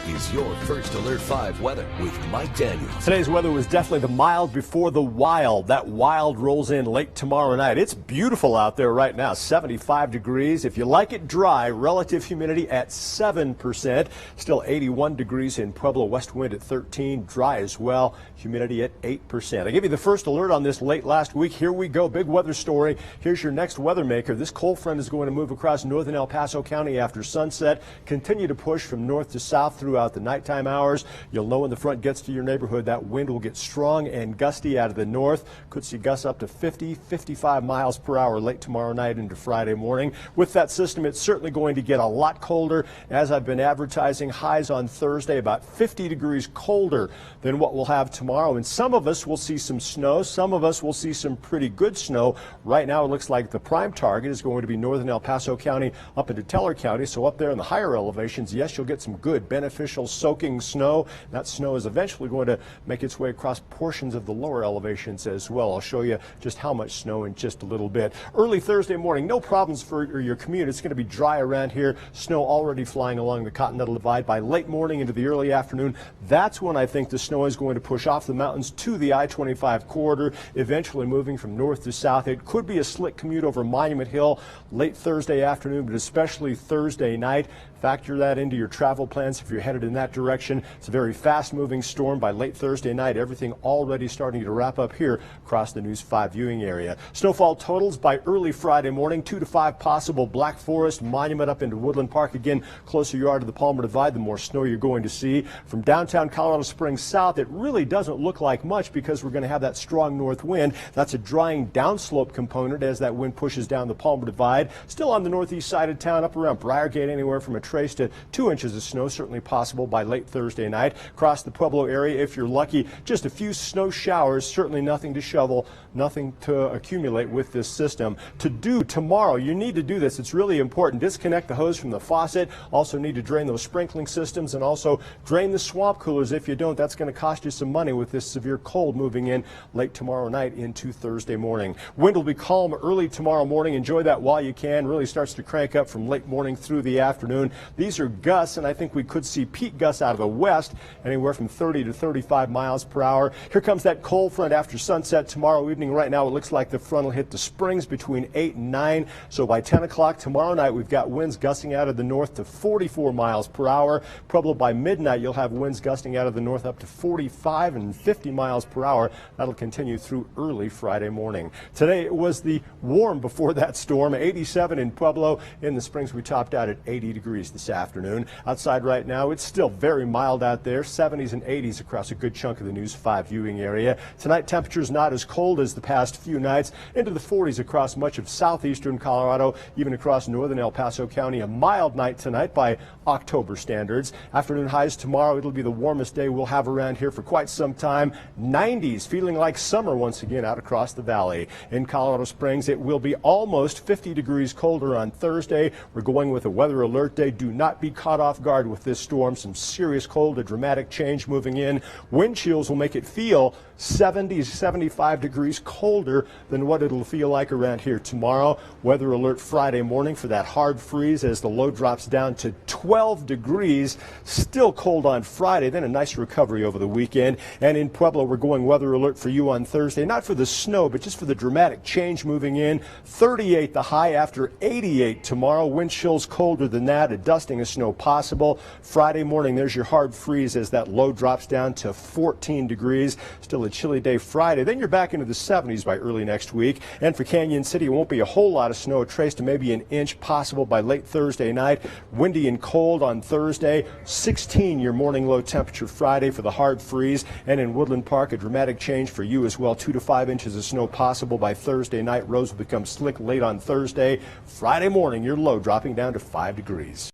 is your First Alert 5 weather with Mike Daniels. Today's weather was definitely the mild before the wild. That wild rolls in late tomorrow night. It's beautiful out there right now, 75 degrees. If you like it dry, relative humidity at 7%. Still 81 degrees in Pueblo, west wind at 13, dry as well, humidity at 8%. I gave you the first alert on this late last week. Here we go, big weather story. Here's your next weather maker. This cold front is going to move across northern El Paso County after sunset, continue to push from north to south throughout the nighttime hours. You'll know when the front gets to your neighborhood, that wind will get strong and gusty out of the north. Could see gusts up to 50, 55 miles per hour late tomorrow night into Friday morning. With that system, it's certainly going to get a lot colder. As I've been advertising, highs on Thursday about 50 degrees colder than what we'll have tomorrow. And some of us will see some snow. Some of us will see some pretty good snow. Right now, it looks like the prime target is going to be northern El Paso County up into Teller County. So up there in the higher elevations, yes, you'll get some good beneficial soaking snow. That snow is eventually going to make its way across portions of the lower elevations as well. I'll show you just how much snow in just a little bit. Early Thursday morning, no problems for your commute. It's going to be dry around here. Snow already flying along the Continental Divide. By late morning into the early afternoon, that's when I think the snow is going to push off the mountains to the I-25 corridor, eventually moving from north to south. It could be a slick commute over Monument Hill late Thursday afternoon, but especially Thursday night. Factor that into your travel plans if you're headed in that direction. It's a very fast-moving storm. By late Thursday night, everything already starting to wrap up here across the News 5 viewing area. Snowfall totals by early Friday morning, 2 to 5 possible. Black Forest, Monument up into Woodland Park. Again, closer you are to the Palmer Divide, the more snow you're going to see. From downtown Colorado Springs south, it really doesn't look like much because we're going to have that strong north wind. That's a drying downslope component as that wind pushes down the Palmer Divide. Still on the northeast side of town, up around Briargate, anywhere from a trace to 2 inches of snow, certainly possible by late Thursday night. Across the Pueblo area, if you're lucky, just a few snow showers, certainly nothing to shovel, nothing to accumulate with this system. To do tomorrow, you need to do this. It's really important. Disconnect the hose from the faucet. Also need to drain those sprinkling systems and also drain the swamp coolers. If you don't, that's going to cost you some money with this severe cold moving in late tomorrow night into Thursday morning. Wind will be calm early tomorrow morning. Enjoy that while you can. Really starts to crank up from late morning through the afternoon. These are gusts, and I think we could see peak gusts out of the west, anywhere from 30 to 35 miles per hour. Here comes that cold front after sunset tomorrow evening. Right now, it looks like the front will hit the Springs between 8 and 9. So by 10 o'clock tomorrow night, we've got winds gusting out of the north to 44 miles per hour. Probably by midnight, you'll have winds gusting out of the north up to 45 and 50 miles per hour. That'll continue through early Friday morning. Today, it was the warm before that storm. 87 in Pueblo. In the Springs, we topped out at 80 degrees this afternoon. Outside right now, it's still very mild out there, 70s and 80s across a good chunk of the News 5 viewing area. Tonight, temperatures not as cold as the past few nights, into the 40s across much of southeastern Colorado, even across northern El Paso County. A mild night tonight by October standards. Afternoon highs tomorrow. It'll be the warmest day we'll have around here for quite some time. 90s, feeling like summer once again out across the valley. In Colorado Springs, it will be almost 50 degrees colder on Thursday. We're going with a weather alert day. Do not be caught off guard with this storm. Some serious cold, a dramatic change moving in. Wind chills will make it feel 70 to 75 degrees colder than what it'll feel like around here tomorrow. Weather alert Friday morning for that hard freeze as the low drops down to 12 degrees. Still cold on Friday, then a nice recovery over the weekend. And in Pueblo, we're going weather alert for you on Thursday, not for the snow, but just for the dramatic change moving in. 38 the high after 88 tomorrow. Wind chills colder than that, a dusting of snow possible. Friday morning, there's your hard freeze as that low drops down to 14 degrees. Still a chilly day Friday. Then you're back into the 70s by early next week. And for Canyon City, it won't be a whole lot of snow, a trace to maybe an inch possible by late Thursday night. Windy and cold on Thursday. 16 your morning low temperature Friday for the hard freeze. And in Woodland Park, a dramatic change for you as well. 2 to 5 inches of snow possible by Thursday night. Roads will become slick late on Thursday. Friday morning, your low dropping down to 5 degrees.